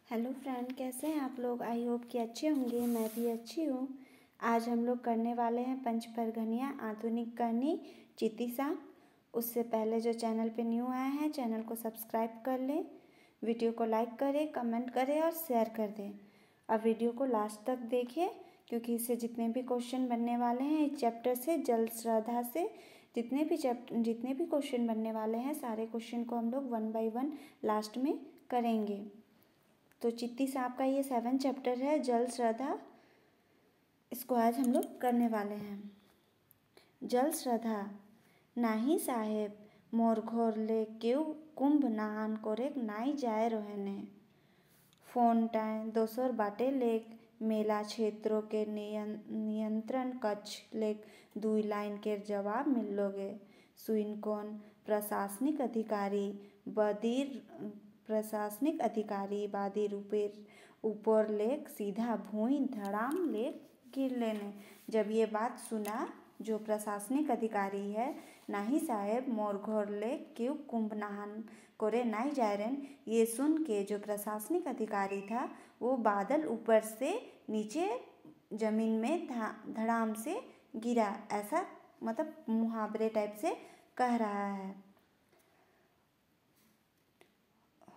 Hello friend, कैसे हैं आप लोग। आई होप कि अच्छे होंगे। मैं भी अच्छी हूँ। आज हम लोग करने वाले हैं पंचपरगनिया आधुनिक करनी चितिसा। उससे पहले जो चैनल पे न्यू आए हैं, चैनल को सब्सक्राइब कर लें, वीडियो को लाइक करें, कमेंट करें और शेयर कर दें। अब वीडियो को लास्ट तक देखिए, क्योंकि इससे जितने भी क्वेश्चन बनने वाले हैं इस चैप्टर से, जल श्रद्धा से जितने भी क्वेश्चन बनने वाले हैं, सारे क्वेश्चन को हम लोग 1 बाय 1 लास्ट में करेंगे। तो चित्ती सांप का ये 7 चैप्टर है, जल श्रद्धा। इसको आज हम लोग करने वाले हैं। जल श्रद्धा। नाही साहेब मोर घोर ले केव कुंभ नहान कोरेक नाई जाए रोहने। फोन टाइम दोसर बाटे लेक मेला क्षेत्रों के नियंत्रण कक्ष लेक 2 लाइन के जवाब मिलोगे। सुइन कौन प्रशासनिक अधिकारी बादी ऊपर लेक सीधा भूई धड़ाम लेक गिर लेने। जब ये बात सुना जो प्रशासनिक अधिकारी है, नाही साहेब मोर घोर लेक क्यों कुंभ नहान कोरे नाई जाए रेन, ये सुन के जो प्रशासनिक अधिकारी था वो बादल ऊपर से नीचे जमीन में धड़ाम से गिरा, ऐसा मतलब मुहावरे टाइप से कह रहा है।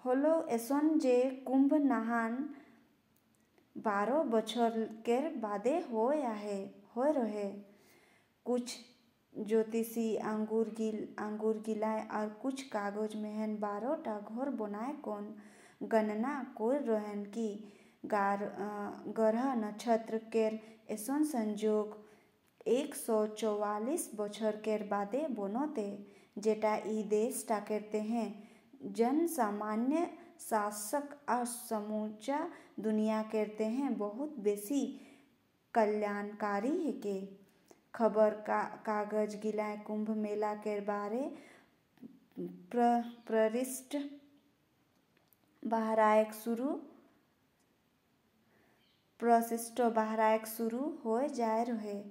होलो एसन जे कुंभ नहान 12 बछर केर बादे होय रहे। कुछ ज्योतिषी अंगूर गिलाए और कुछ कागज में 12टा घोर बनाए कौन गणना कोर रहन की ग्रह नक्षत्र केर एसन संजोग 144 बछर केर बादे बनोते, जेटा ई देश टा करते हैं जन सामान्य शासक और समूचा दुनिया करते हैं बहुत बेसी कल्याणकारी है के। खबर कागज गिलाए कुंभ मेला के बारे प्ररिष्ट बहराएक शुरू हो जाए रहे।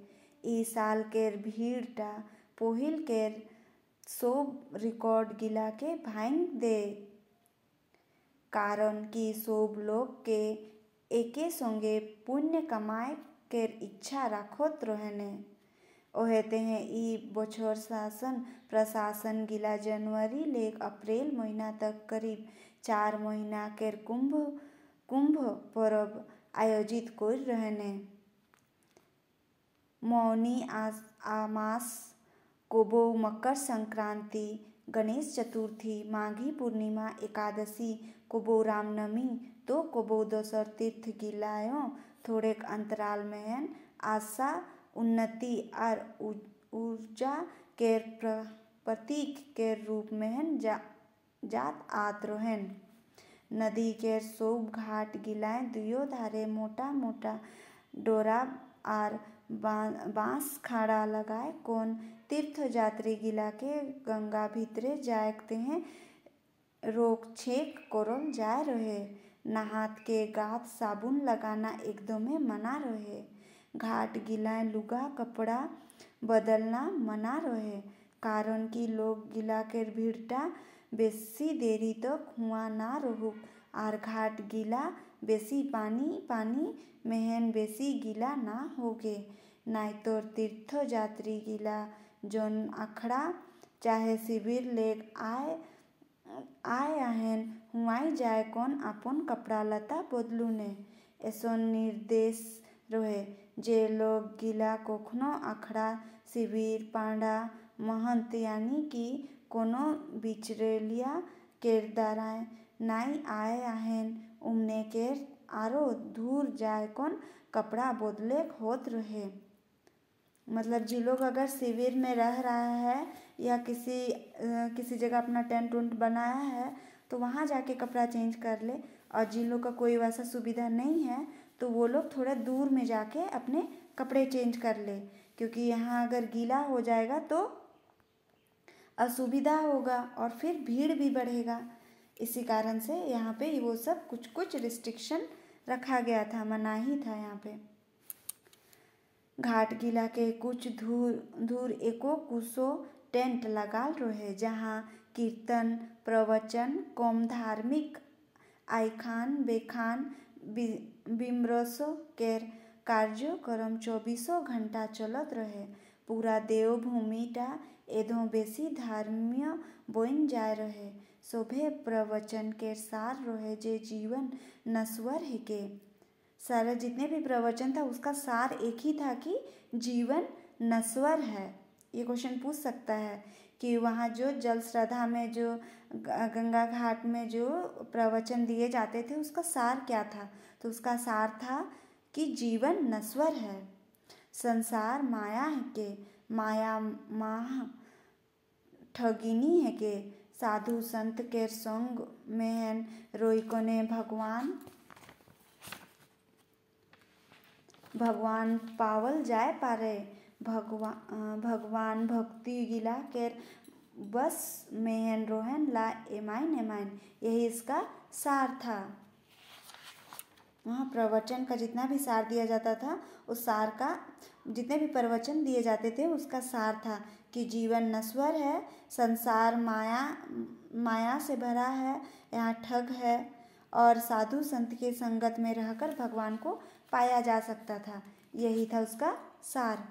ई साल केर भीड़ टा पहिल केर सोब रिकॉर्ड गिला के भांग दे, कारण कि सोब लोग के एके संगे पुण्य कमाए केर इच्छा राखत रहने। ओहेते हैं ई बछर शासन प्रशासन गिला जनवरी लेक अप्रैल महीना तक करीब 4 महीना केर कुंभ पर्व आयोजित कर रहने। मौनी आमास कोबो मकर संक्रांति, गणेश चतुर्थी, माघी पूर्णिमा, एकादशी, कोबो रामनवमी तो कोबो दोसर तीर्थ गिलायो थोड़े अंतराल में आशा उन्नति और ऊर्जा केर प्रतीक के रूप में जात आत रहन। नदी केर सोब घाट गिलाए दुयो धारे मोटा मोटा डोरा और बांस खड़ा लगाए कौन तीर्थ यात्री गिला के गंगा भीतरे जाते हैं रोक छेक करल जाए रहे। नहात के गात साबुन लगाना एकदम मना रहे। घाट गिलाए लुगा कपड़ा बदलना मना रहे, कारण कि लोग गिला के भीड़टा बेसी देरी तक हुआ ना रहुक और घाट गिला बेसी पानी मेहन बेसी गिला ना होगे। नाई तो तीर्थ यात्री गिला जोन अखड़ा चाहे शिविर लेक आए आहेन हुआई जाए कौन अपन कपड़ा लता बदलू ने। ऐसा निर्देश रहे जे लोग गिला कोखनो अखड़ा शिविर पांडा महंत यानी कि कोनो बिचरेलिया केर दाराय नाई आए आहेन उमने केर आरो दूर जाए कौन कपड़ा बदले होत रहे। मतलब जी लोग अगर शिविर में रह रहा है या किसी जगह अपना टेंट उंट बनाया है तो वहाँ जाके कपड़ा चेंज कर ले, और जिन लोग का कोई वैसा सुविधा नहीं है तो वो लोग थोड़ा दूर में जाके अपने कपड़े चेंज कर ले, क्योंकि यहाँ अगर गीला हो जाएगा तो असुविधा होगा और फिर भीड़ भी बढ़ेगा। इसी कारण से यहाँ पे वो सब कुछ रिस्ट्रिक्शन रखा गया था, मनाही था यहाँ पे। घाट गिला के कुछ दूर एको कुसो टेंट लगाल रहे, जहाँ कीर्तन प्रवचन कम धार्मिक आईखान बेखान बिमरसो केर कार्यक्रम 24 घंटा चलत रहे। पूरा देवभूमिटा एधों बेसी धर्मीय बन जाय रहे। सभे प्रवचन केर सार रहे जे जीवन नश्वर है के। सारा जितने भी प्रवचन था उसका सार एक ही था कि जीवन नश्वर है। ये क्वेश्चन पूछ सकता है कि वहाँ जो जल श्रद्धा में जो गंगा घाट में जो प्रवचन दिए जाते थे उसका सार क्या था। तो उसका सार था कि जीवन नश्वर है, संसार माया है के, माया माह ठगिनी है के। साधु संत के संग में रोइकोने भगवान पावल जाए पारे। भगवान भक्ति गिला केर बस मेहन रोहन ला एमाइन। यही इसका सार था। वहाँ प्रवचन का जितना भी सार दिया जाता था उस सार का, जितने भी प्रवचन दिए जाते थे उसका सार था कि जीवन नश्वर है, संसार माया से भरा है, यहाँ ठग है और साधु संत के संगत में रहकर भगवान को पाया जा सकता था। यही था उसका सार।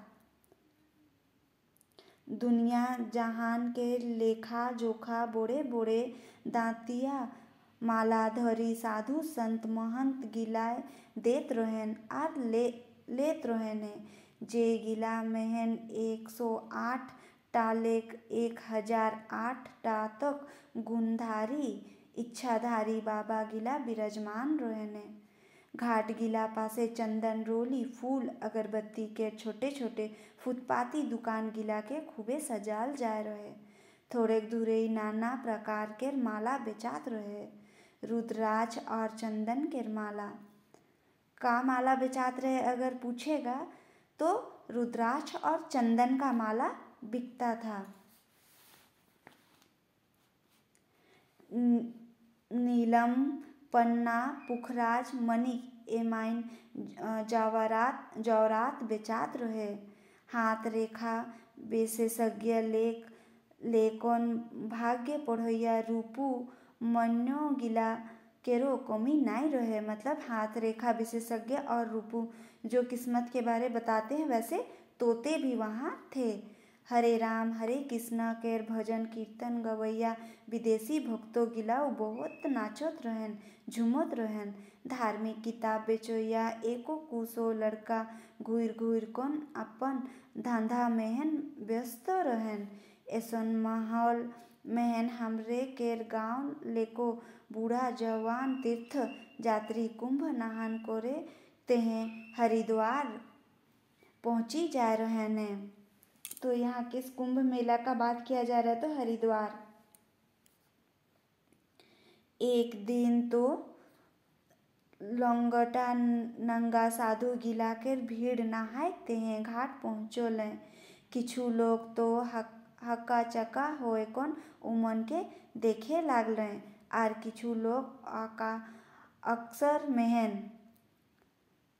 दुनिया जहान के लेखा जोखा बोड़े बोड़े दांतिया मालाधरी साधु संत महंत गिलाय देत रहेन आर लेत रहेने। जे गिला मेहन 108 टा लेक 1008 टा तक गुणधारी इच्छाधारी बाबा गिला विराजमान रहेने। घाट गिला पासे चंदन रोली फूल अगरबत्ती के छोटे छोटे फुटपाती दुकान गिला के खूबे सजाल जाए रहे। थोड़े दूरे नाना प्रकार के माला बेचात रहे। रुद्राक्ष और चंदन के माला का माला बेचात रहे अगर पूछेगा तो रुद्राक्ष और चंदन का माला बिकता था। नीलम पन्ना पुखराज मणिक एमाइन जवारात बेचात रहे। हाथ रेखा विशेषज्ञ लेकोन भाग्य पढ़ैया रूपू मन्यो गिला केरो कमी नहीं रहे। मतलब हाथ रेखा विशेषज्ञ और रूपू जो किस्मत के बारे बताते हैं वैसे तोते भी वहाँ थे। हरे राम हरे कृष्ण केर भजन कीर्तन गवैया विदेशी भक्तों गिलाउ बहुत नाचत रहन झूमत रहन। धार्मिक किताब बेचोया एको कुसो लड़का घूर घूर कौन अपन धंधा मेहन व्यस्त रहन। ऐसन माहौल मेहन हमरे केर गांव लेको बूढ़ा जवान तीर्थ यात्री कुंभ नहान करे तेहे हरिद्वार पहुंची जा रहे हैं। तो यहाँ किस कुंभ मेला का बात किया जा रहा है तो हरिद्वार। एक दिन तो लंगटा नंगा साधु गिला के भीड़ नहाते हैं घाट पहुँचोले। किछु लोग तो हक्का चक्का होए कौन उमन के देखे लागले आर किछु लोग अक्सर मेहन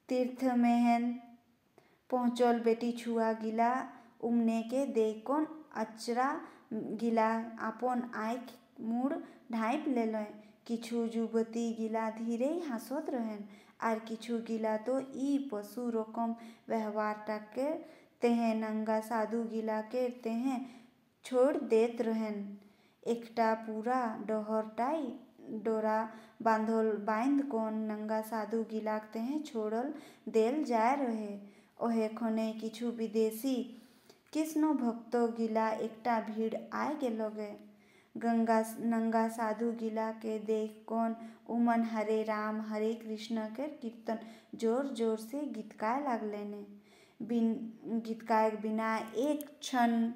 तीर्थ मेहन पहुँचल बेटी छुआ गिला उमने के देखोन अचरा गिला अपन आँख मुड़ ढाँप लेले। किछु युवती गिला धीरे हंसत रहन आर किछु गिला तो ई पशु रकम व्यवहार टाके तेहे नंगा साधु गिला के तेहे छोड़ देत रहन। एकटा पूरा डहरटाई डोरा बांध कोन नंगा साधु गिला तेहे छोड़ल देल जाए रहे। ओहे खने किछु विदेशी कृष्ण भक्तों गिला एकटा भीड़ आए के लगे। नंगा साधु गिला के देख कौन उमन हरे राम हरे कृष्ण के कीर्तन जोर जोर से गीतकाय लागले ने। गीतकाय बिना एक क्षण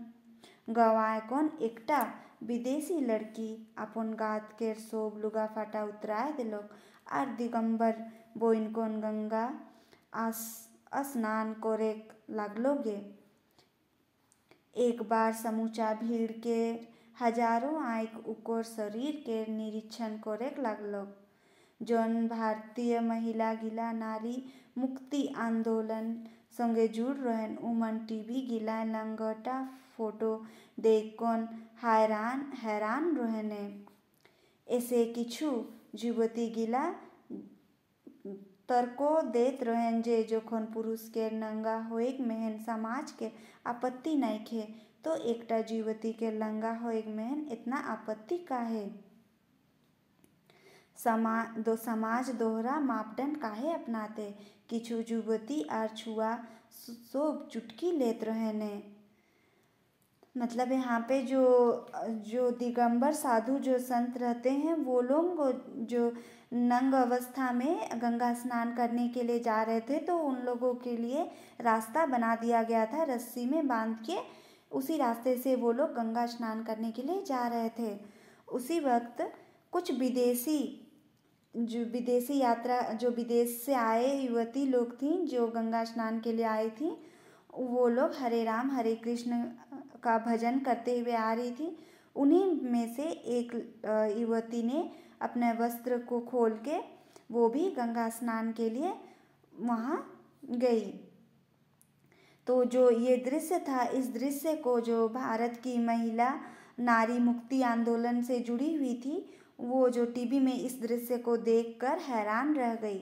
गवाए कौन एकटा विदेशी लड़की अपन गात के सोब लुगा फाटा उतराय दिलोक आर दिगंबर बोइन कौन गंगा स्नान करे लागलोगे। एक बार समूचा भीड़ के हजारों आँख उकर शरीर के निरीक्षण करे लागलोग। जौन भारतीय महिला गिला नारी मुक्ति आंदोलन संगे जुड़ रहन उमन टीवी गिला लंगटा फोटो देख कौन हैरान रहने। ऐसे किछु युवती गिला तर्को देत रहेन जे जोखन पुरुष के नंगा होएक मेहन समाज के आपत्ति नइखे तो एकटा युवती के लंगा होएक मेहन इतना आपत्ति काहे। समाज दोहरा मापदंड काहे अपनाते। किछु युवती आर छुआ सब चुटकी लेत रहेने। मतलब यहाँ पे जो दिगंबर साधु जो संत रहते हैं वो लोग जो नंग अवस्था में गंगा स्नान करने के लिए जा रहे थे तो उन लोगों के लिए रास्ता बना दिया गया था रस्सी में बांध के। उसी रास्ते से वो लोग गंगा स्नान करने के लिए जा रहे थे। उसी वक्त कुछ विदेशी यात्रा जो विदेश से आए युवती लोग थी जो गंगा स्नान के लिए आई थी वो लोग हरे राम हरे कृष्ण का भजन करते हुए आ रही थी। उन्हीं में से एक युवती ने अपने वस्त्र को खोल के वो भी गंगा स्नान के लिए वहाँ गई। तो जो ये दृश्य था इस दृश्य को जो भारत की महिला नारी मुक्ति आंदोलन से जुड़ी हुई थी वो जो टीवी में इस दृश्य को देखकर हैरान रह गई।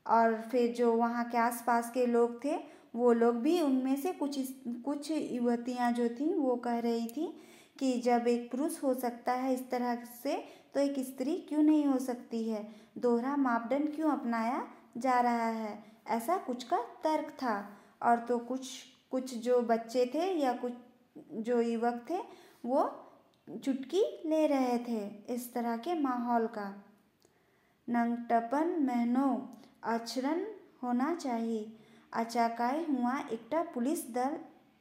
और फिर जो वहाँ के आसपास के लोग थे वो लोग भी उनमें से कुछ युवतियाँ जो थीं वो कह रही थी कि जब एक पुरुष हो सकता है इस तरह से तो एक स्त्री क्यों नहीं हो सकती है। दोहरा मापदंड क्यों अपनाया जा रहा है। ऐसा कुछ का तर्क था। और तो कुछ जो बच्चे थे या कुछ जो युवक थे वो चुटकी ले रहे थे इस तरह के माहौल का। नंगटपन महनो आचरण होना चाहिए। अचाकाय हुआ एकटा पुलिस दल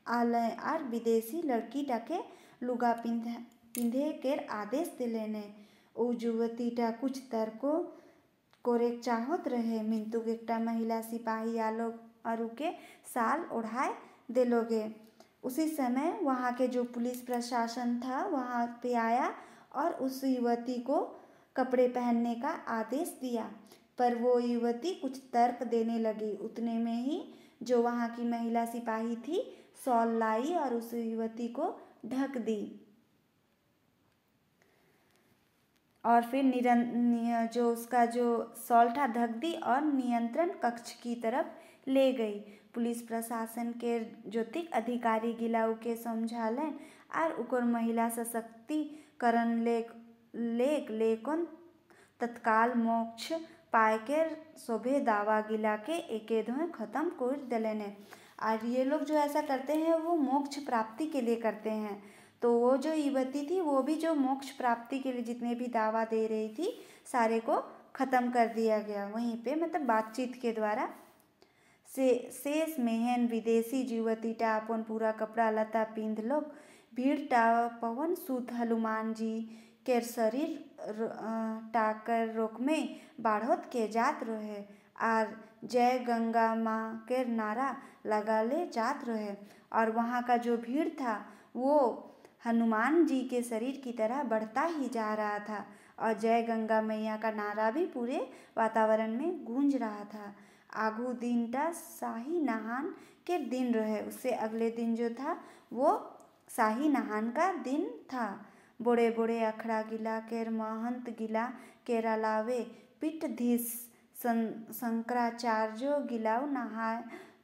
आलय आर विदेशी लड़कीटाके लुगा पिंधे केर आदेश दिलेने। ओ युवतीटा कुछ तर्को कोरेक चाहत रहे मिंतुक एकटा महिला सिपाही आरू के साल ओढ़ाए दिलोगे। उसी समय वहाँ के जो पुलिस प्रशासन था वहाँ पे आया और उस युवती को कपड़े पहनने का आदेश दिया। पर वो युवती कुछ तर्क देने लगी। उतने में ही जो वहाँ की महिला सिपाही थी शॉल लाई और उस युवती को ढक दी और फिर जो उसका जो शॉल था ढक दी और नियंत्रण कक्ष की तरफ ले गई। पुलिस प्रशासन के ज्योतिक अधिकारी गिलाउ के समझालन और उकर महिला सशक्तिकरण लेकन तत्काल मोक्ष पाए के शोभे दावा गिला के एके धोए खत्म कर दिलेने। और ये लोग जो ऐसा करते हैं वो मोक्ष प्राप्ति के लिए करते हैं। तो वो जो युवती थी वो भी जो मोक्ष प्राप्ति के लिए जितने भी दावा दे रही थी सारे को ख़त्म कर दिया गया वहीं पे मतलब बातचीत के द्वारा। शेष मेहन विदेशी युवतीटा अपन पूरा कपड़ा लता पिंध लोग भीड़टा पवन सूत हनुमान जी के शरीर टाकर रोक में बाढ़त के जात रहे और जय गंगा माँ के नारा लगा ले जात रहे। और वहाँ का जो भीड़ था वो हनुमान जी के शरीर की तरह बढ़ता ही जा रहा था और जय गंगा मैया का नारा भी पूरे वातावरण में गूंज रहा था। आगू दिनटा शाही नहान के दिन रहे। उससे अगले दिन जो था वो शाही नहान का दिन था। बड़े बड़े अखड़ा गिला केर महंत गिला केर अलावे पीठधीश शंकराचार्य गिलाव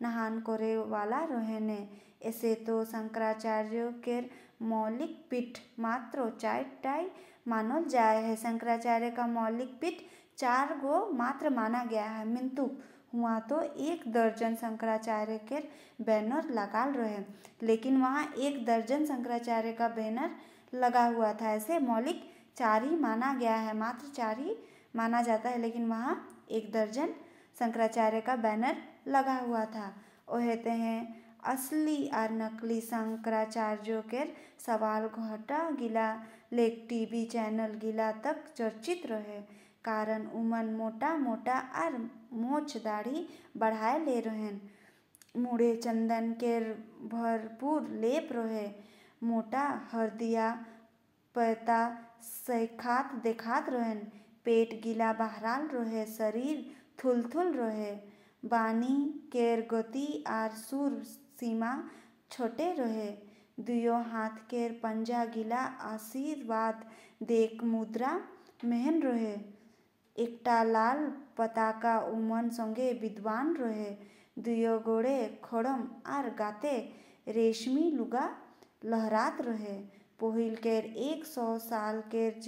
नहान करे वाला रहेने। ऐसे तो शंकराचार्य केर मौलिक पीठ मात्र 4टाई मानल जाए है। शंकराचार्य का मौलिक पीठ 4 गो मात्र माना गया है। मिंतु हुआ तो 1 दर्जन शंकराचार्य के बैनर लगाल रहे लेकिन वहाँ 1 दर्जन शंकराचार्य का बैनर लगा हुआ था। ऐसे मौलिक 4 ही माना गया है मात्र 4 ही माना जाता है लेकिन वहाँ 1 दर्जन शंकराचार्य का बैनर लगा हुआ था। कहते हैं असली और नकली शंकराचार्यों के सवाल घटा गिला लेक टीवी चैनल गिला तक चर्चित रहे। कारण उमन मोटा मोटा और मोछ दाढ़ी बढ़ाए ले रहें। मुड़े चंदन के भरपूर लेप रहे। मोटा हरदिया पैता सैखात देखात रहें। पेट गिला बहराल रहे। शरीर थुल रहे। बानी केर गति आर सुर सीमा छोटे रहे। दुयो हाथ केर पंजा गिला आशीर्वाद देख मुद्रा मेहन रहे। एकटा लाल पताका उमन संगे विद्वान रहे। दुयो गोड़े खड़म आर गाते रेशमी लुगा लहरात रहे। पहिल केर 100 साल केर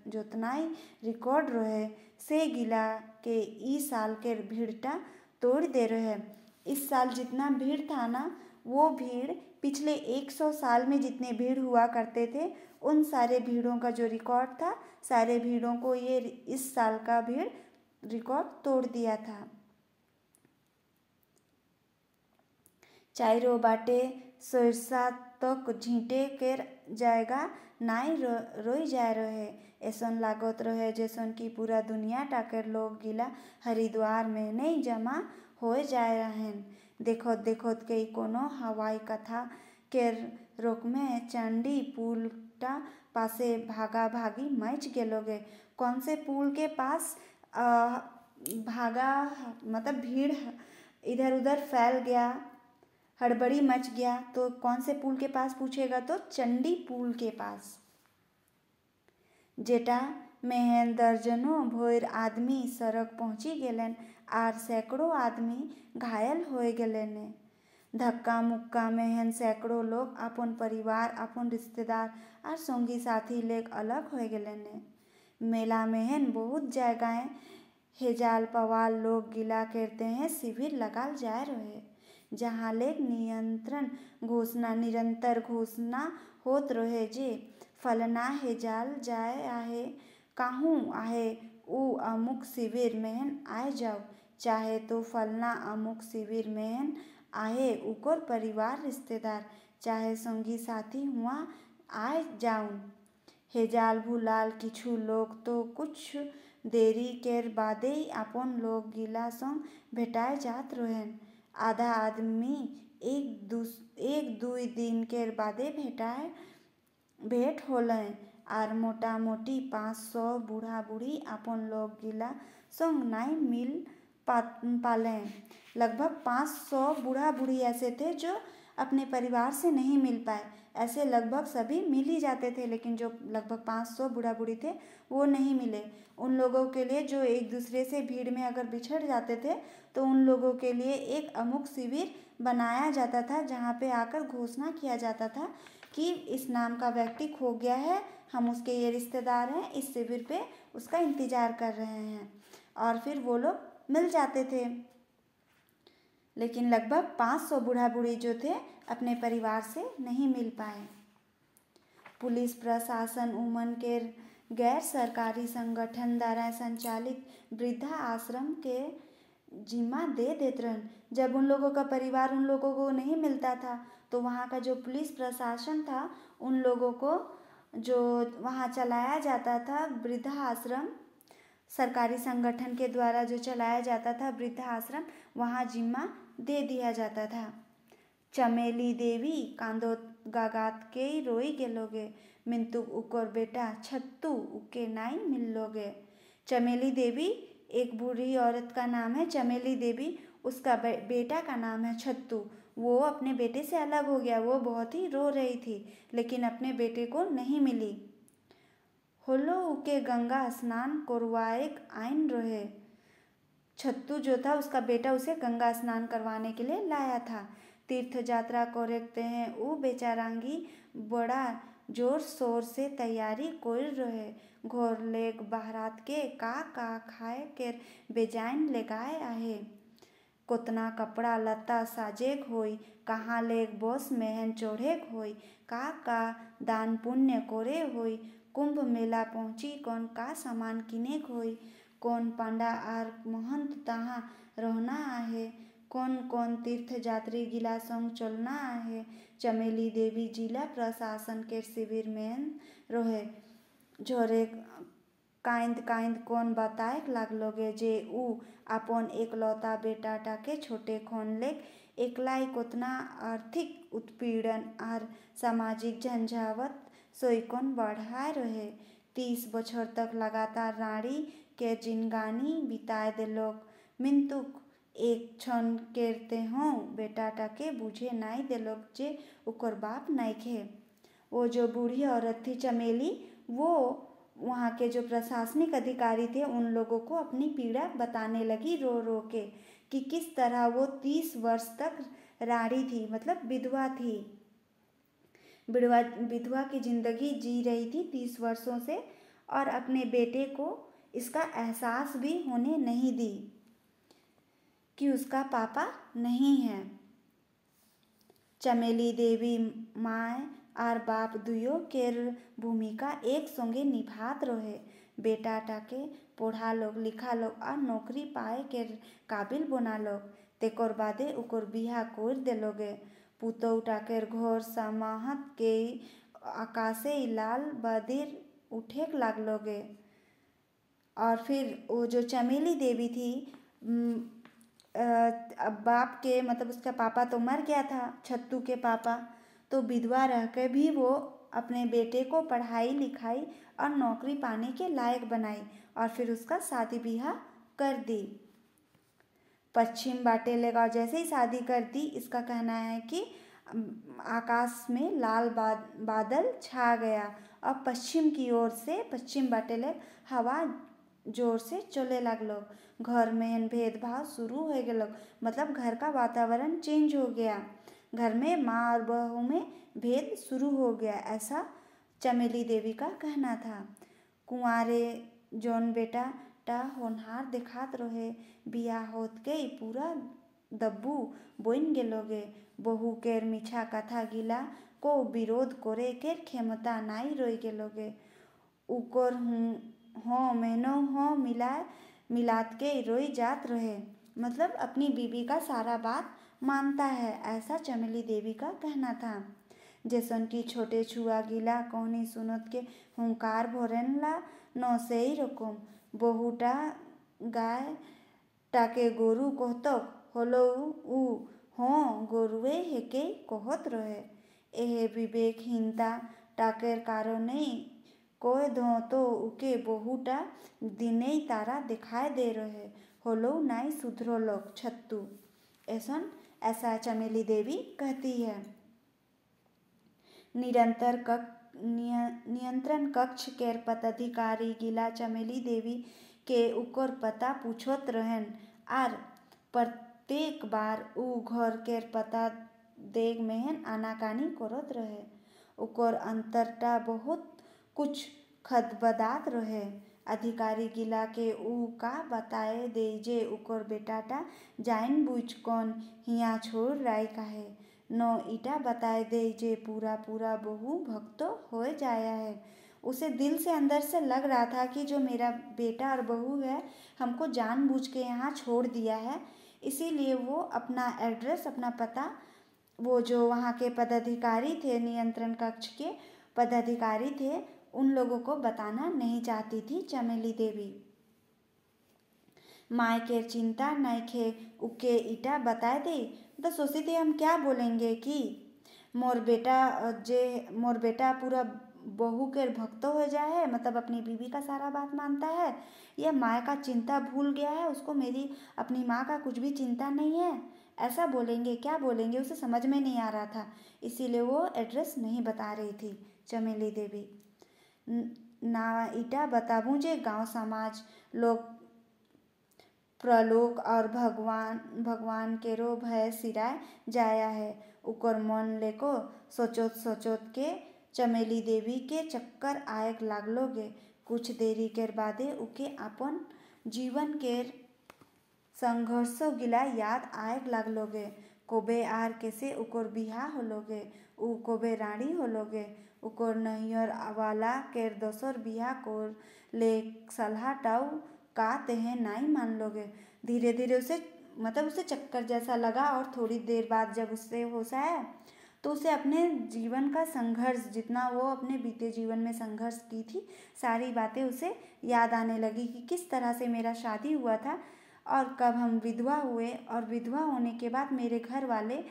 जोतनाई रिकॉर्ड रहे से गिला के ई साल केर भीड़टा तोड़ दे रहे। इस साल जितना भीड़ था ना, वो भीड़ पिछले 100 साल में जितने भीड़ हुआ करते थे उन सारे भीड़ों का जो रिकॉर्ड था, सारे भीड़ों को ये इस साल का भीड़ रिकॉर्ड तोड़ दिया था। चारों बाटे सरसा तक झींटे केर जायगा नाई रोई जाए रहे। ऐसन लागत रहे जैसन कि पूरा दुनिया टाकर लोग गिला हरिद्वार में नहीं जमा हो जाए रहें। देखत देखत कई कोनो हवाई कथा केर रोक में चंडी पुलटा पासे भागा भागी मच गेलोगे। कौन से पुल के पास भागा, मतलब भीड़ इधर उधर फैल गया, हड़बड़ी मच गया, तो कौन से पुल के पास पूछेगा तो चंडी पुल के पास। जेटा में दर्जनों भोर आदमी सड़क पहुंची गेलन आर सैकड़ों आदमी घायल हो गेलन। धक्का मुक्का में सैकड़ों लोग अपन परिवार, अपन रिश्तेदार और संगी साथी लेक अलग हो गेलन। मेला में बहुत जगह हेजाल पवाल लोग गिला करते हैं शिविर लगाल जाए रहे, जहाँ लेक निरंतर घोषणा होत रहे जे फलना हेजाल जाए आहे, काहूँ आहे उ अमुक शिविर में आए जाओ, चाहे तो फलना अमुक शिविर में आहे उकर परिवार रिश्तेदार चाहे संगी साथी हुआ आए जाऊन। हेजाल भुलाल किछु लोग तो कुछ देरी केर बादे अपन लोग गिला संग भेटाए जात रहें। आधा आदमी एक दुई दिन केर बादे भेंट होलें आर मोटा मोटी 500 बूढ़ा बूढ़ी अपन लोग गिला संग नाई मिल पालें। लगभग 500 बूढ़ा बूढ़ी ऐसे थे जो अपने परिवार से नहीं मिल पाए। ऐसे लगभग सभी मिल ही जाते थे, लेकिन जो लगभग 500 बूढ़ा बूढ़ी थे वो नहीं मिले। उन लोगों के लिए जो एक दूसरे से भीड़ में अगर बिछड़ जाते थे तो उन लोगों के लिए एक अमुक शिविर बनाया जाता था, जहाँ पे आकर घोषणा किया जाता था कि इस नाम का व्यक्ति खो गया है, हम उसके ये रिश्तेदार हैं, इस शिविर पे उसका इंतज़ार कर रहे हैं, और फिर वो लोग मिल जाते थे। लेकिन लगभग 500 बूढ़ा बूढ़ी जो थे अपने परिवार से नहीं मिल पाए। पुलिस प्रशासन उमन के गैर सरकारी संगठन द्वारा संचालित वृद्धा आश्रम के जिम्मा दे देते रहन। जब उन लोगों का परिवार उन लोगों को नहीं मिलता था तो वहाँ का जो पुलिस प्रशासन था उन लोगों को जो वहाँ चलाया जाता था वृद्धा आश्रम, सरकारी संगठन के द्वारा जो चलाया जाता था वृद्धा आश्रम, वहाँ जिम्मा दे दिया जाता था। चमेली देवी कांदो गागात के रोई गेलोगे, मिंतु उकर बेटा छत्तू उके नाई मिलोगे। चमेली देवी एक बूढ़ी औरत का नाम है चमेली देवी, उसका बेटा का नाम है छत्तू। वो अपने बेटे से अलग हो गया, वो बहुत ही रो रही थी लेकिन अपने बेटे को नहीं मिली। होलो उके गंगा स्नान करवाएक आइन रहे। छत्तू जो था उसका बेटा उसे गंगा स्नान करवाने के लिए लाया था। तीर्थ यात्रा को रखते हैं वो बेचारांगी बड़ा जोर शोर से तैयारी कोर रहे। घोर लेग बहरात के का खाए के बेजाइन लेगाए आहे। कोतना कपड़ा लत्ता साजेक होई, कहाँ लेग बस मेहन चढ़ेक होई, का दान पुण्य कोरे होई, कुंभ मेला पहुँची कौन का सामान किनेक होई, कौन पांडा आर महंत तहाँ रहना आहे, कौन कौन तीर्थ यात्री गिला संग चलना आहे। चमेली देवी जिला प्रशासन के शिविर में रहे। झोरे काइंद कौन बताए लागलोगे जे ऊ अपन एकलौता बेटा टाके छोटे खोन लेक एकलाई कोतना आर्थिक उत्पीड़न आर सामाजिक झंझावत सोईकोन बढ़ाए रहे। 30 बछर तक लगातार रानी के जिनगानी बिताए देलोग, मिंतुक एक क्षण केरते हों बेटा टाके बुझे नाई देलोग जे उकर बाप नाई खे। वो जो बूढ़ी औरत थी चमेली, वो वहाँ के जो प्रशासनिक अधिकारी थे उन लोगों को अपनी पीड़ा बताने लगी रो रो के कि किस तरह वो 30 वर्ष तक राड़ी थी, मतलब विधवा थी, विधवा की जिंदगी जी रही थी 30 वर्षों से, और अपने बेटे को इसका एहसास भी होने नहीं दी कि उसका पापा नहीं है। चमेली देवी माय आर बाप दुयो केर भूमिका एक संगे निभात रहे। बेटा टाके पढ़ा लोग लिखा लोग और नौकरी पाए के काबिल बना लोग, तेकर बादे उकर बिहा कर देलोगे। पुतौ टाकेर घर समाहत के आकाशे लाल बदिर उठेक लागलोगे। और फिर वो जो चमेली देवी थी, बाप के मतलब उसका पापा तो मर गया था, छत्तू के पापा, तो विधवा रह के भी वो अपने बेटे को पढ़ाई लिखाई और नौकरी पाने के लायक बनाई और फिर उसका शादी ब्याह कर दी। पश्चिम बाटे लेगा, जैसे ही शादी कर दी, इसका कहना है कि आकाश में लाल बादल छा गया और पश्चिम की ओर से, पश्चिम बाटे ले हवा जोर से चले लगलो। घर में भेदभाव शुरू हो गए, मतलब घर का वातावरण चेंज हो गया, घर में माँ और बहू में भेद शुरू हो गया, ऐसा चमेली देवी का कहना था। कुंवारे जौन बेटा टा होनहार देखात रहे, बियाह होत के पूरा दब्बू बोइन गेलोगे। बहू केर मीठा कथा गिला को विरोध करे के क्षमता नाई रोई गेलोगे। उकर हों महीनों हों मिलात के रोई जात रहे, मतलब अपनी बीबी का सारा बात मानता है, ऐसा चमेली देवी का कहना था। जैसन की छोटे छुआ गिला कहानी सुनत के हुंकार भोरन ला न से ही रकम। बहुटा गाय टाके गोरु कहतक होलो उ हों गोरुए हेके कहत रहे। एहे विवेकहीनता टाकेर कारणेई कोय धो तो उके बहुटा दिनेई तारा दिखाई दे रहे, होलो नाई सुधरो लोग छत्तू, ऐसा चमेली देवी कहती है। नियंत्रण कक्ष केर पदाधिकारी गिला चमेली देवी के उकर पता पूछत रहन आर प्रत्येक बार उ घर केर पता देग मेहन आनाकानी करत रहे। उकर अंतरटा बहुत कुछ खदबदात रहे। अधिकारी गिला के उ का बताए दे जे उकर बेटाटा जाइन बुझ कौन हिया छोड़ राय काहे न ईटा बताए दे जे पूरा पूरा बहु भक्तो हो जाया है। उसे दिल से अंदर से लग रहा था कि जो मेरा बेटा और बहू है हमको जानबूझ के यहाँ छोड़ दिया है, इसीलिए वो अपना एड्रेस, अपना पता, वो जो वहाँ के पदाधिकारी थे, नियंत्रण कक्ष के पदाधिकारी थे, उन लोगों को बताना नहीं चाहती थी चमेली देवी। माय के चिंता नहीं खे उके ईटा बताए दे तो सोची थी हम क्या बोलेंगे कि मोर बेटा पूरा बहू के भक्त हो जाए, मतलब अपनी बीवी का सारा बात मानता है, यह माँ का चिंता भूल गया है, उसको मेरी अपनी माँ का कुछ भी चिंता नहीं है, ऐसा बोलेंगे, क्या बोलेंगे, उसे समझ में नहीं आ रहा था, इसीलिए वो एड्रेस नहीं बता रही थी चमेली देवी। ना ईटा बताबू जे गांव समाज लोग प्रलोक और भगवान केरो भय सिराय जाया है। उकर मन लेको सोचोत के चमेली देवी के चक्कर आएक लागलोगे। कुछ देरी केर बादे उके अपन जीवन केर संघर्षो गिला याद आएक लागलोगे। कोबे आर कैसे उकर बिहा होलोगे, उ कोबे रानी होलोगे, उकर नैयर वाला केर दोसर बिहा कोर ले सलाह टाउ का तेहे नाई मान लोगे। धीरे धीरे उसे चक्कर जैसा लगा और थोड़ी देर बाद जब उससे होश आया तो उसे अपने जीवन का संघर्ष, जितना वो अपने बीते जीवन में संघर्ष की थी, सारी बातें उसे याद आने लगी कि किस तरह से मेरा शादी हुआ था और कब हम विधवा हुए, और विधवा होने के बाद मेरे घर वाले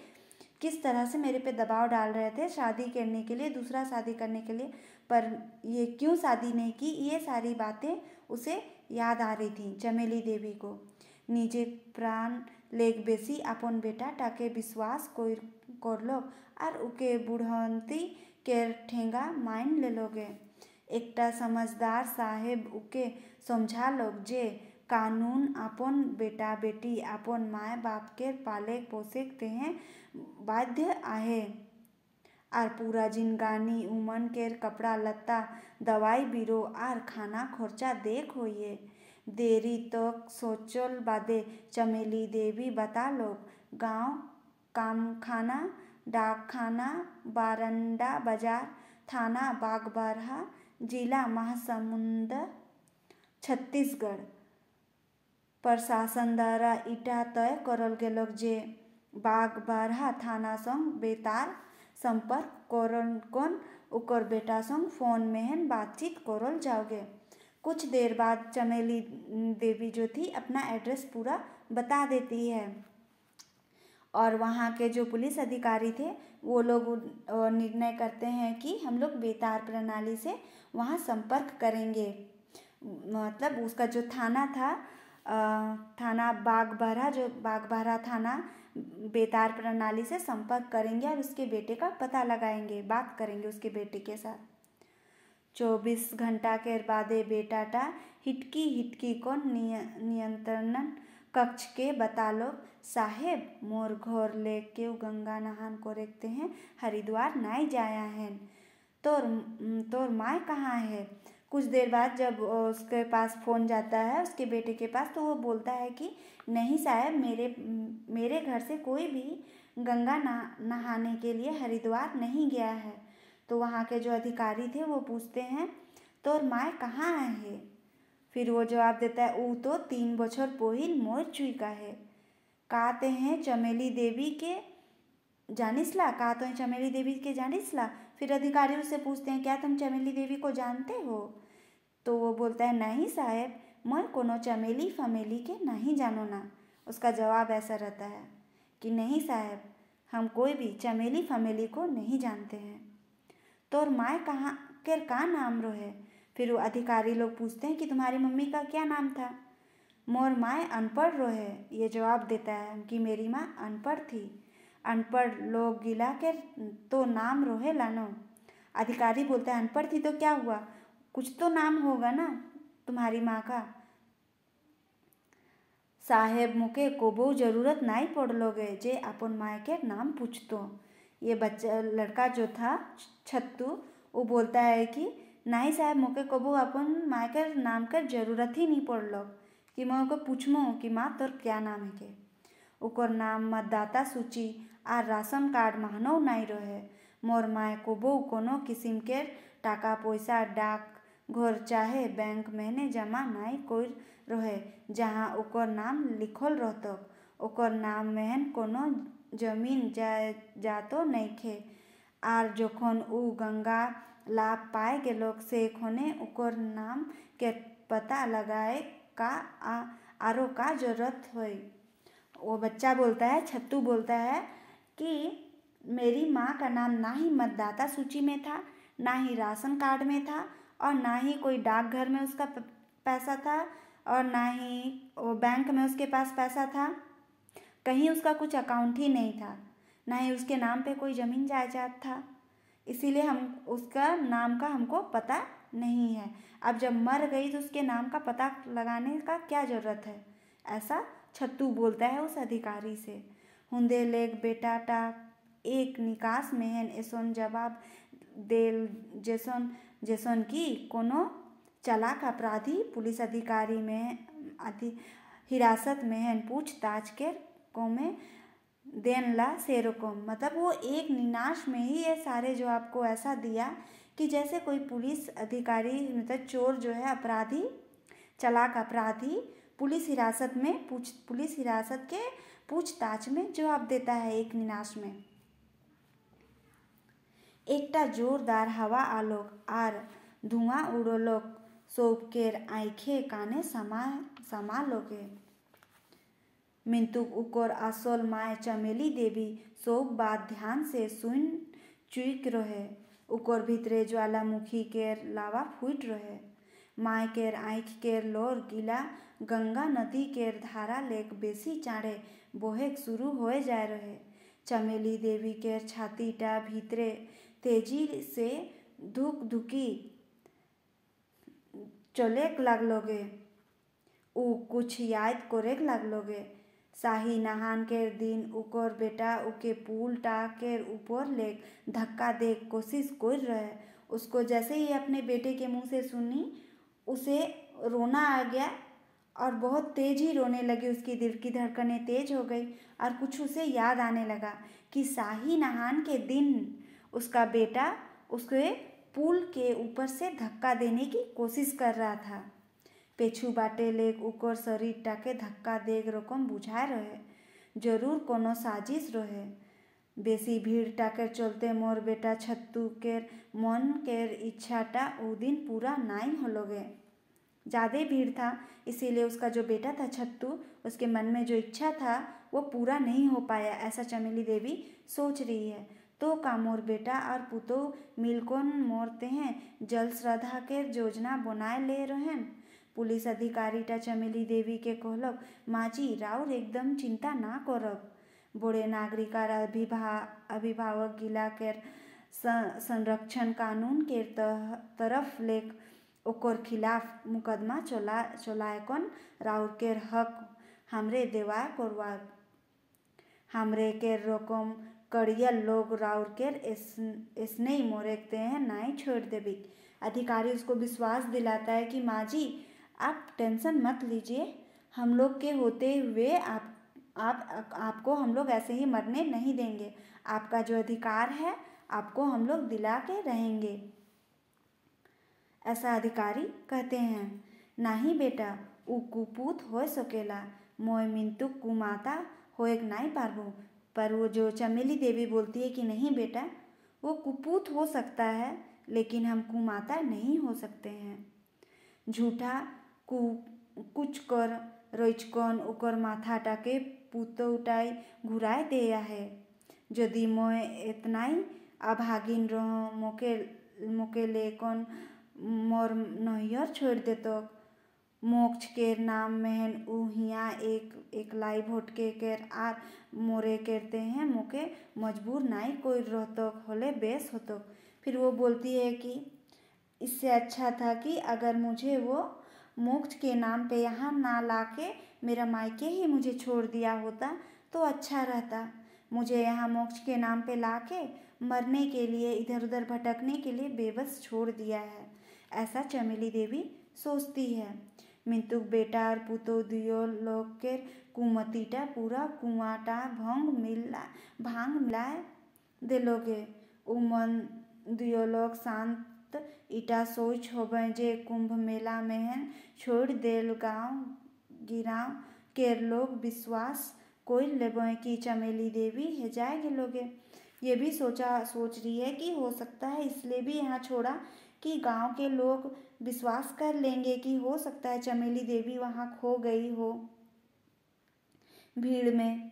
किस तरह से मेरे पे दबाव डाल रहे थे शादी करने के लिए, दूसरा शादी करने के लिए, पर ये क्यों शादी नहीं की, ये सारी बातें उसे याद आ रही थी चमेली देवी को। निजे प्राण लेग बेसी अपन बेटा टाके विश्वास करलो और उके बुढ़ंती के ठेंगा मान ले लोगे। एकटा समझदार साहेब उके समझालोक जे कानून आपन बेटा बेटी आपन माय बाप के पाले पोसे तेहे बाध्य आहे आर पूरा जिनगानी उमन केर कपड़ा लत्ता दवाई बीरो आर खाना खर्चा देख होइए। देरी तक सोचल बादे चमेली देवी बतालोक गांव कामखाना डाकखाना बारंडा बाजार थाना बागबारहा जिला महासमुंद छत्तीसगढ़ प्रशासन द्वारा इटा तय करल गेलक जे बागबारहा थाना संग बेतार संपर्क करन ओकर बेटा संग फोन में बातचीत करल जाओगे। कुछ देर बाद चमेली देवी जो थी अपना एड्रेस पूरा बता देती है और वहाँ के जो पुलिस अधिकारी थे वो लोग निर्णय करते हैं कि हम लोग बेतार प्रणाली से वहाँ संपर्क करेंगे। मतलब उसका जो थाना था थाना बागबारहा जो बागबारहा थाना बेतार प्रणाली से संपर्क करेंगे और उसके बेटे का पता लगाएंगे, बात करेंगे उसके बेटे के साथ। 24 घंटा के बादे बेटाटा हिटकी को नियंत्रण कक्ष के बतालो साहेब मोर घर ले के गंगा नहान को रखते हैं हरिद्वार नहीं जाया है तोर माँ कहाँ है। कुछ देर बाद जब उसके पास फ़ोन जाता है उसके बेटे के पास तो वो बोलता है कि नहीं साहब मेरे घर से कोई भी गंगा नहाने के लिए हरिद्वार नहीं गया है। तो वहाँ के जो अधिकारी थे वो पूछते हैं तोर माँ कहाँ है। फिर वो जवाब देता है वो तो 3 बछर पहिल मोर चुका है। कहते हैं चमेली देवी के जानिसला कहते हैं चमेली देवी के जानिसला। फिर अधिकारी उससे पूछते हैं क्या तुम चमेली देवी को जानते हो। तो वो बोलता है नहीं साहब मैं कोनो चमेली फमेली के नहीं जानो ना। उसका जवाब ऐसा रहता है कि नहीं साहब हम कोई भी चमेली फमेली को नहीं जानते हैं। तोर माँ कहाँ के का नाम रो है। फिर वो अधिकारी लोग पूछते हैं कि तुम्हारी मम्मी का क्या नाम था। मोर माँ अनपढ़ रो है ये जवाब देता है कि मेरी माँ अनपढ़ थी। अनपढ़ लोग गिला के तो नाम रोहे लानो। अधिकारी बोलता है अनपढ़ थी तो क्या हुआ कुछ तो नाम होगा ना तुम्हारी माँ का। साहेब मुके को बहु जरूरत नहीं पड़ लोगे जे अपन माँ के नाम पूछतो। ये बच्चा लड़का जो था छत्तू वो बोलता है कि नहीं साहब मुके को बहु अपन माँ के नाम कर जरूरत ही नहीं पड़ लो कि मैं को पूछमो कि माँ तोर क्या नाम है के। ओकर नाम मतदाता सूची आर राशन कार्ड महनो नहीं रहे। मोर माँ को बहु कोनो किस्म के टाका पैसा डाक घर चाहे बैंक में जमा नहीं कोई रहे जहाँ ओकर नाम लिखल रहतो। ओकर नाम में कोनो जमीन जातो नहीं खे आर जोखन उ गंगा लाभ पाए गेलोक से खोने ओकर नाम के पता लगाए का आरो का जरूरत होई। वो बच्चा बोलता है छत्तू बोलता है कि मेरी माँ का नाम ना ही मतदाता सूची में था ना ही राशन कार्ड में था और ना ही कोई डाकघर में उसका पैसा था और ना ही वो बैंक में उसके पास पैसा था। कहीं उसका कुछ अकाउंट ही नहीं था ना ही उसके नाम पे कोई ज़मीन जायदाद था। इसीलिए हम उसका नाम का हमको पता नहीं है। अब जब मर गई तो उसके नाम का पता लगाने का क्या ज़रूरत है। ऐसा छत्तू बोलता है उस अधिकारी से। हुंदे लेग बेटाटा एक निकास में ऐसन जवाब देल जैसन की कोनो चालाक अपराधी पुलिस अधिकारी में हिरासत में पूछताछ के को में देन ला सेरोकोम। मतलब वो एक निनाश में ही ये सारे जो आपको ऐसा दिया कि जैसे कोई पुलिस अधिकारी मतलब चोर जो है अपराधी चालाक अपराधी पुलिस हिरासत के पूछताछ में जवाब देता है एक निनाश में। एकटा जोरदार हवा आलोक आर धुआं उड़लोक सोप केर आँखे काने समा लोगे। मिंतुक उकर आसल माय चमेली देवी सोप बात ध्यान से सुन चुक रहे। उकर भीतरे ज्वालामुखी केर लावा फूट रहे। माय केर आँख केर लोर गीला गंगा नदी केर धारा लेक बेसी चाँड़े बोहेक शुरू होए जाए रहे। चमेली देवी केर छातीटा भीतरे तेजी से धुक धुकी चलेक लागलोगे। ऊ कुछ याद करेक लागलोगे। शाही नहान केर दिन उकर बेटा उके पुल टा केर ऊपर ले धक्का दे कोशिश कर रहे। उसको जैसे ही अपने बेटे के मुंह से सुनी उसे रोना आ गया और बहुत तेज ही रोने लगी। उसकी दिल की धड़कनें तेज हो गई और कुछ उसे याद आने लगा कि शाही नहान के दिन उसका बेटा उसके पुल के ऊपर से धक्का देने की कोशिश कर रहा था। पेछू बाटे लेक उकर शरीर टाके धक्का देग रकम बुझाए रहे। जरूर कोनो साजिश रहे। बेसी भीड़ टाकर चलते मोर बेटा छत्तू केर मन केर इच्छाटा उ दिन पूरा नाई होलोगे। ज़्यादा भीड़ था इसीलिए उसका जो बेटा था छत्तू उसके मन में जो इच्छा था वो पूरा नहीं हो पाया, ऐसा चमेली देवी सोच रही है। तो का मोर बेटा और पुतो मिलकोन मोरते हैं जल श्रद्धा के योजना बनाए ले रहें। पुलिस अधिकारी टा चमेली देवी के कहलक, माजी राउर एकदम चिंता ना करब। बड़े नागरिक और अभिभावक गिला केर संरक्षण कानून के तरफ लेक ओकर खिलाफ मुकदमा चलायकन राउर केर हक हमरे देवा करवा। हमरे केर रकम कड़ियल लोग राउर केर इसने ही मोरेकते हैं नाई छोड़ देवी। अधिकारी उसको विश्वास दिलाता है कि माँ जी आप टेंशन मत लीजिए, हम लोग के होते हुए आपको हम लोग ऐसे ही मरने नहीं देंगे। आपका जो अधिकार है आपको हम लोग दिला के रहेंगे, ऐसा अधिकारी कहते हैं। नहीं बेटा ऊ कुपूत हो सकेला, मोय मिंतुक कुमाता होएक नहीं पारबो। पर वो जो चमेली देवी बोलती है कि नहीं बेटा वो कुपूत हो सकता है लेकिन हम कुमाता नहीं हो सकते हैं। झूठा कुछ कर रोचकन ओकर माथा टाके पुतौटाई घुराए दिया है। यदि मोय इतनाई अभागिन रहो मोके लेकन मोर नैयर छोड़ देतक। मोक्ष केर नाम मेहन ऊ हिया एक लाई भटके केर आर मोरे करते हैं मोके मजबूर नाई कोई रहतक होले बेस होतक। फिर वो बोलती है कि इससे अच्छा था कि अगर मुझे वो मोक्ष के नाम पे यहाँ ना लाके मेरा मायके ही मुझे छोड़ दिया होता तो अच्छा रहता। मुझे यहाँ मोक्ष के नाम पे लाके मरने के लिए इधर उधर भटकने के लिए बेबस छोड़ दिया है, ऐसा चमेली देवी सोचती है। मिंतुक बेटा और पुतो दियो लोग के कुमतीटा पूरा कुआटा भांग मिलाए देलोगे। उमन दियो लोग शांत इटा सोच होबे जे कुंभ मेला में छोड़ देल गाँव गिराव केर लोग विश्वास कोई लेबे कि चमेली देवी है जाए गेलोगे। ये भी सोच रही है कि हो सकता है इसलिए भी यहाँ छोड़ा कि गांव के लोग विश्वास कर लेंगे कि हो सकता है चमेली देवी वहाँ खो गई हो भीड़ में।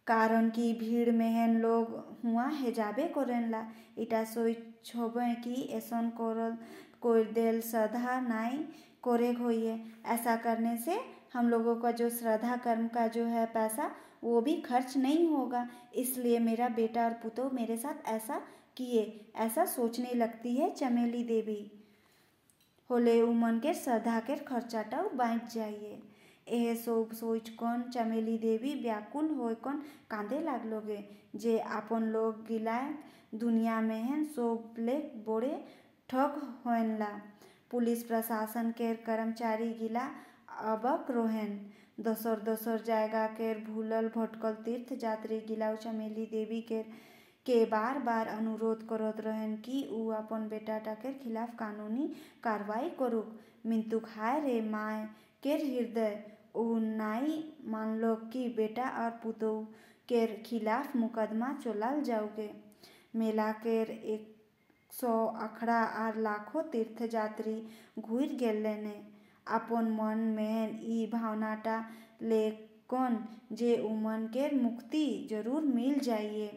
कारण की भीड़ में लोग हुआ है जाबे करेला। इटा सोच होबे कि ऐसन कोई देल श्रद्धा नाई करे होइए। ऐसा करने से हम लोगों का जो श्रद्धा कर्म का जो है पैसा वो भी खर्च नहीं होगा, इसलिए मेरा बेटा और पुतो मेरे साथ ऐसा किए, ऐसा सोचने लगती है चमेली देवी। होले उमन के श्रद्धा के खर्चाटा बाँच जाइए। एह सब सोच कौन चमेली देवी व्याकुल होकन कांदे लागलोगे जे आपन लोग गिलाए दुनिया में हैं सब ले बड़े ठग होनला। पुलिस प्रशासन के कर्मचारी गिला अबक रोहन। दोसर जायगा के भूलल भटकल तीर्थ यात्री गिला चमेली देवी के बार बार अनुरोध करत रहन कि ऊ अपन बेटा के खिलाफ कानूनी कार्रवाई करुक। मिंतु हाय रे माय केर हृदय ऊ नाई मानलो कि बेटा और पुतो केर खिलाफ मुकदमा चलाल जाओगे। मेला केर 100 अखड़ा और लाखों तीर्थ यात्री घुर गेले ने अपन मन में ई भावनाटा लेकन जे उमन के मुक्ति जरूर मिल जाइए।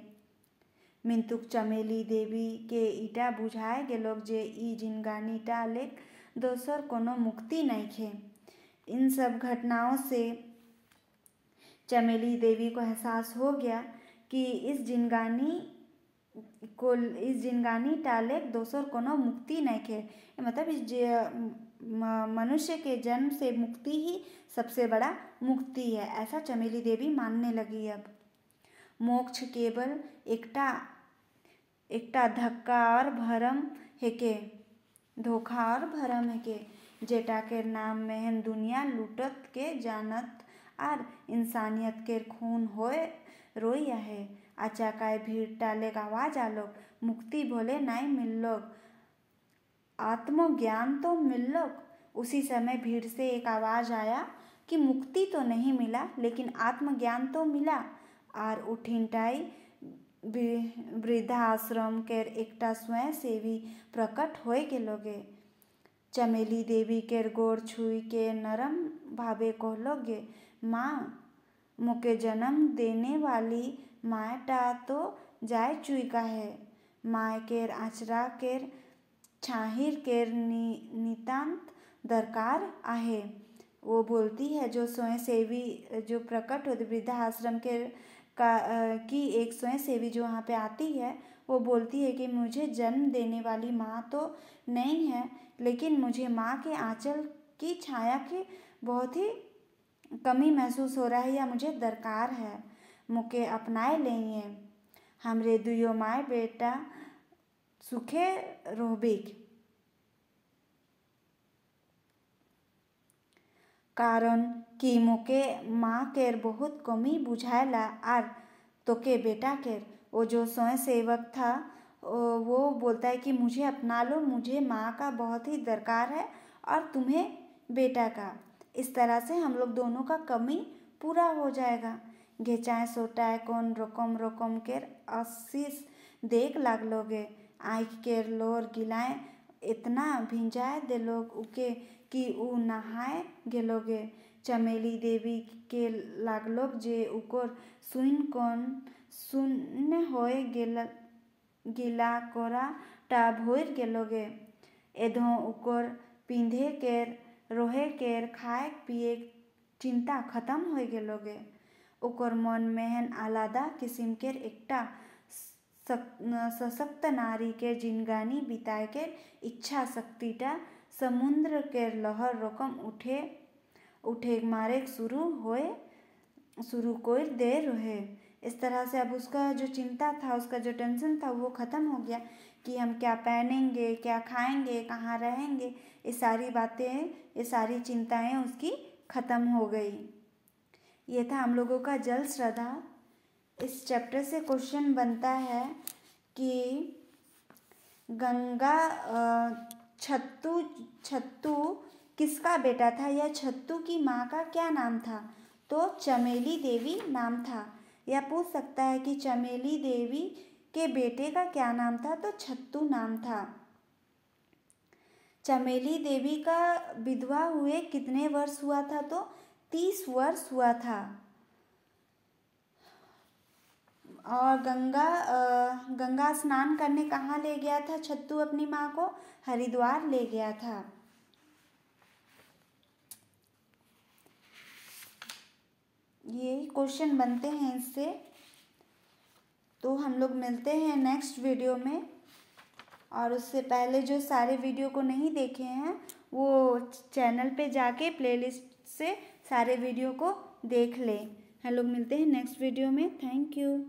मिंतुक चमेली देवी के ईटा बुझाए गेलोग जे ई जिनगानीटा लेक दोसर कोनो मुक्ति नहीं खे। इन सब घटनाओं से चमेली देवी को एहसास हो गया कि इस जिनगानी टाले दोसर कोनो मुक्ति नहीं खे। मतलब इस मनुष्य के जन्म से मुक्ति ही सबसे बड़ा मुक्ति है, ऐसा चमेली देवी मानने लगी। अब मोक्ष केवल एकटा धक्का और भरम हेके, धोखा और भरम हेके, जेटा के नाम में दुनिया लूटत के जानत आर इंसानियत के खून होए रोइया है। अचाकाय भीड़ टाले आवाज आलोक, मुक्ति भोले नहीं मिल्लोग, आत्मज्ञान तो मिल्लोग। उसी समय भीड़ से एक आवाज आया कि मुक्ति तो नहीं मिला लेकिन आत्मज्ञान तो मिला। आर उठिनटाई वृद्धाश्रम के एकटा स्वयं सेवी प्रकट होए गेलोगे। चमेली देवी केर गोड़ छुई के नरम भावे कहलोगे, माँ मोके जन्म देने वाली मायटा तो जाय चुई का है। माय केर आचरा केर छाहिर केर नितांत दरकार आहे। वो बोलती है, जो स्वयं सेवी जो प्रकट होती वृद्धाश्रम के की एक स्वयं सेवी जो वहाँ पे आती है, वो बोलती है कि मुझे जन्म देने वाली माँ तो नहीं है लेकिन मुझे माँ के आंचल की छाया की बहुत ही कमी महसूस हो रहा है या मुझे दरकार है। मुके अपनाए लेंगे, हमरे दुयो माय बेटा सुखे रोहबिक। कारण कि मोके माँ केर बहुत कमी बुझायला आर तोके बेटा केर। वो जो स्वयं सेवक था वो बोलता है कि मुझे अपना लो, मुझे माँ का बहुत ही दरकार है और तुम्हें बेटा का। इस तरह से हम लोग दोनों का कमी पूरा हो जाएगा। घेचाए सोटाए कौन रोकम रोकम केर आशीष देख लागलोगे, आँख केर लोर गिलाए इतना भिंजाए दे लोग उके कि ऊ नहाए गेलोगे। चमेली देवी के लागलोग जे उकोर सुन कौन शून्य होए गिला कोरा टा भोर गेलोगे। एधो उकोर पिंधे केर रोहे केर खाए पिए चिंता खत्म हो गेलोगे। उकोर मन में आलादा किस्म केर एकटा सशक्त नारी के जिंदगानी बिताए के इच्छा शक्तिटा समुद्र के लहर रकम उठे मारे शुरू कोई देर रहे। इस तरह से अब उसका जो चिंता था, उसका जो टेंशन था वो ख़त्म हो गया कि हम क्या पहनेंगे, क्या खाएंगे, कहाँ रहेंगे, ये सारी बातें, ये सारी चिंताएं उसकी ख़त्म हो गई। ये था हम लोगों का जल श्रद्धा। इस चैप्टर से क्वेश्चन बनता है कि गंगा छत्तू किसका बेटा था या छत्तू की माँ का क्या नाम था? तो चमेली देवी नाम था। या पूछ सकता है कि चमेली देवी के बेटे का क्या नाम था? तो छत्तू नाम था। चमेली देवी का विधवा हुए कितने वर्ष हुआ था? तो 30 वर्ष हुआ था। और गंगा स्नान करने कहाँ ले गया था छत्तू अपनी माँ को? हरिद्वार ले गया था। ये क्वेश्चन बनते हैं इससे। तो हम लोग मिलते हैं नेक्स्ट वीडियो में। और उससे पहले जो सारे वीडियो को नहीं देखे हैं वो चैनल पे जाके प्लेलिस्ट से सारे वीडियो को देख लें। हम लोग मिलते हैं नेक्स्ट वीडियो में। Thank you.